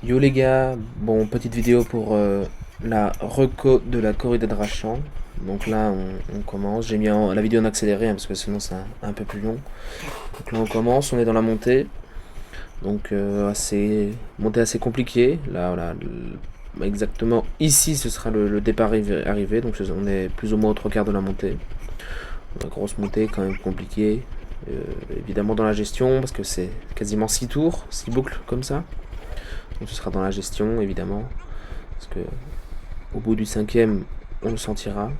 Yo les gars, bon petite vidéo pour la reco de la corrida de Rachan. Donc là on commence, j'ai mis la vidéo en accéléré hein, parce que sinon c'est un peu plus long. Donc là on commence, on est dans la montée. Donc montée assez compliquée. Là voilà, exactement ici ce sera le départ arrivé. Donc on est plus ou moins aux trois quarts de la montée. La grosse montée quand même compliquée. Évidemment dans la gestion parce que c'est quasiment 6 tours, 6 boucles comme ça. Donc ce sera dans la gestion évidemment. Parce que au bout du cinquième, on le sentira.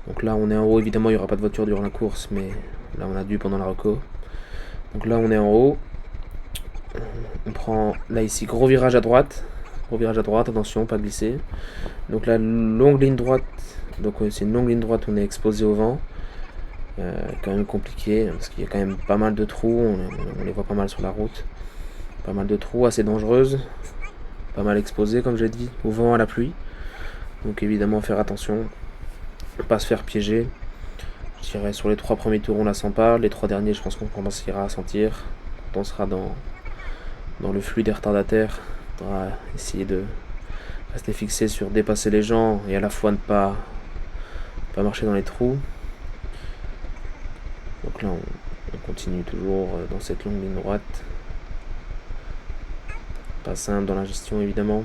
Donc là, on est en haut. Évidemment, il n'y aura pas de voiture durant la course, mais là, on a dû pendant la reco. Donc là, on est en haut. On prend là ici gros virage à droite. Gros virage à droite, attention, pas glisser. Donc là, longue ligne droite. Donc c'est une longue ligne droite, on est exposé au vent. Quand même compliqué, parce qu'il y a quand même pas mal de trous. On les voit pas mal sur la route. Pas mal de trous, assez dangereuses. Pas mal exposé, comme j'ai dit, au vent, à la pluie. Donc évidemment, faire attention. Pas se faire piéger. Je dirais sur les 3 premiers tours on la sent pas, les 3 derniers je pense qu'on commencera à sentir. Quand on sera dans le flux des retardataires, on devra essayer de rester fixé sur dépasser les gens et à la fois ne pas marcher dans les trous. Donc là on continue toujours dans cette longue ligne droite. Pas simple dans la gestion évidemment.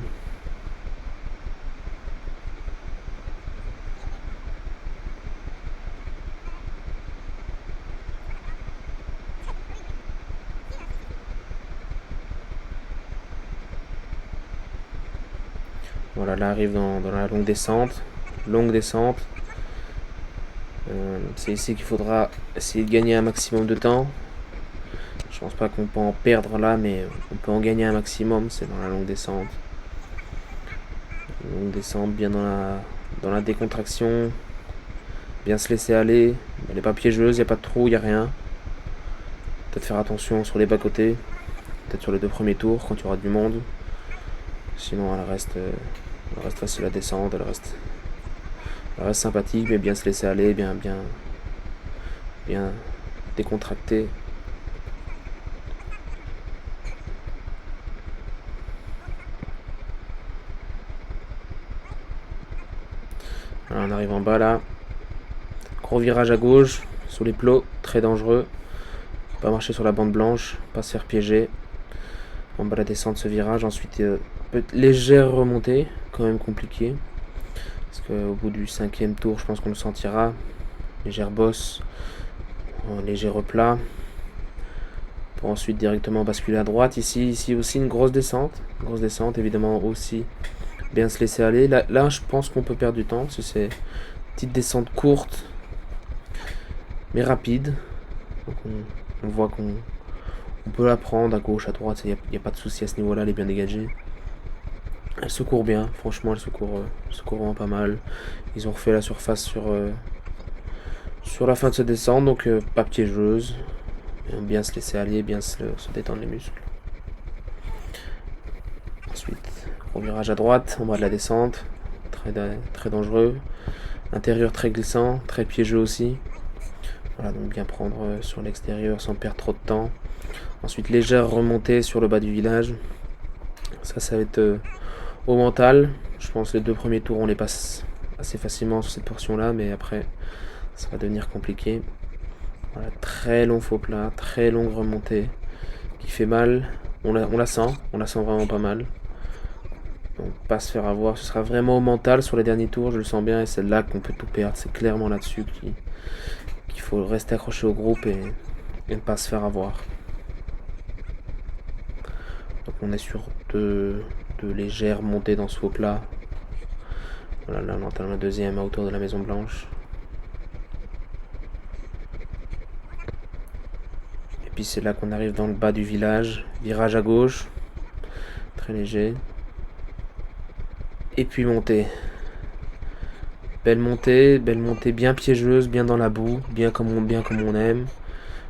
Voilà, là arrive dans la longue descente. Longue descente. C'est ici qu'il faudra essayer de gagner un maximum de temps. Je pense pas qu'on peut en perdre là, mais on peut en gagner un maximum, c'est dans la longue descente. Longue descente, bien dans la décontraction. Bien se laisser aller. Elle n'est pas piégeuse, il n'y a pas de trou, il n'y a rien. Peut-être faire attention sur les bas-côtés. Peut-être sur les 2 premiers tours quand il y aura du monde. Sinon elle reste facile à descendre, elle reste sympathique, mais bien se laisser aller, bien décontracté. Voilà, on arrive en bas là. Gros virage à gauche, sous les plots, très dangereux. Pas marcher sur la bande blanche, pas se faire piéger. En bas la descente, ce virage. Ensuite, légère remontée, quand même compliqué. Parce qu'au bout du 5e tour, je pense qu'on le sentira. Légère bosse, léger replat. Pour ensuite directement basculer à droite. Ici aussi une grosse descente. Grosse descente, évidemment aussi. Bien se laisser aller. Là je pense qu'on peut perdre du temps. Parce que c'est une petite descente courte. Mais rapide. Donc on voit qu'on peut la prendre à gauche, à droite. Il n'y a pas de souci à ce niveau-là. Elle est bien dégagée. Elle secourt bien, franchement, elle secourt vraiment pas mal. Ils ont refait la surface sur la fin de ce descente, donc pas piégeuse. Bien se laisser aller, bien se détendre les muscles. Ensuite, gros virage à droite, en bas de la descente. Très dangereux. Intérieur très glissant, très piégeux aussi. Voilà, donc bien prendre sur l'extérieur sans perdre trop de temps. Ensuite, légère remontée sur le bas du village. Ça va être au mental. Je pense que les 2 premiers tours on les passe assez facilement sur cette portion là, mais après ça va devenir compliqué. Voilà, très long faux plat, très longue remontée qui fait mal. On la sent vraiment pas mal. Donc pas se faire avoir, ce sera vraiment au mental sur les derniers tours, je le sens bien, et c'est là qu'on peut tout perdre. C'est clairement là-dessus qu'il faut rester accroché au groupe et ne pas se faire avoir. Donc on est sur de légères montées dans ce faux plat. Voilà, là on entame la deuxième à hauteur de la Maison Blanche. Et puis c'est là qu'on arrive dans le bas du village. Virage à gauche. Très léger. Et puis montée. Belle montée bien piégeuse, bien dans la boue, bien comme on aime.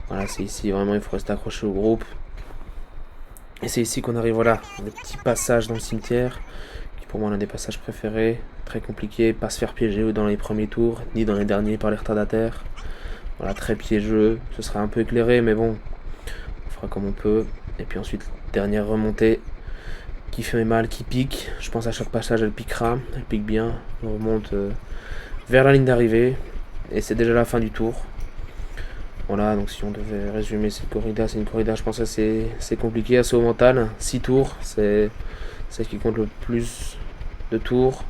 Voilà, c'est ici vraiment il faut rester accroché au groupe. Et c'est ici qu'on arrive, voilà, le petit passage dans le cimetière, qui pour moi est l'un des passages préférés. Très compliqué, pas se faire piéger dans les premiers tours, ni dans les derniers par les retardataires. Voilà, très piégeux, ce sera un peu éclairé, mais bon, on fera comme on peut. Et puis ensuite, dernière remontée. qui fait mal, qui pique. Je pense à chaque passage elle piquera, elle pique bien. On remonte vers la ligne d'arrivée et c'est déjà la fin du tour. Voilà, donc si on devait résumer cette corrida, c'est une corrida je pense assez compliquée, assez au mental. 6 tours, c'est ce qui compte le plus de tours.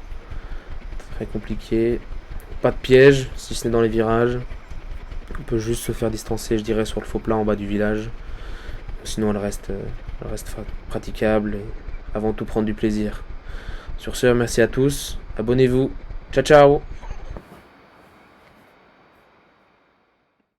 Très compliqué. Pas de piège, si ce n'est dans les virages. On peut juste se faire distancer, je dirais, sur le faux plat en bas du village. Sinon, elle reste praticable et avant tout prendre du plaisir. Sur ce, merci à tous. Abonnez-vous. Ciao, ciao!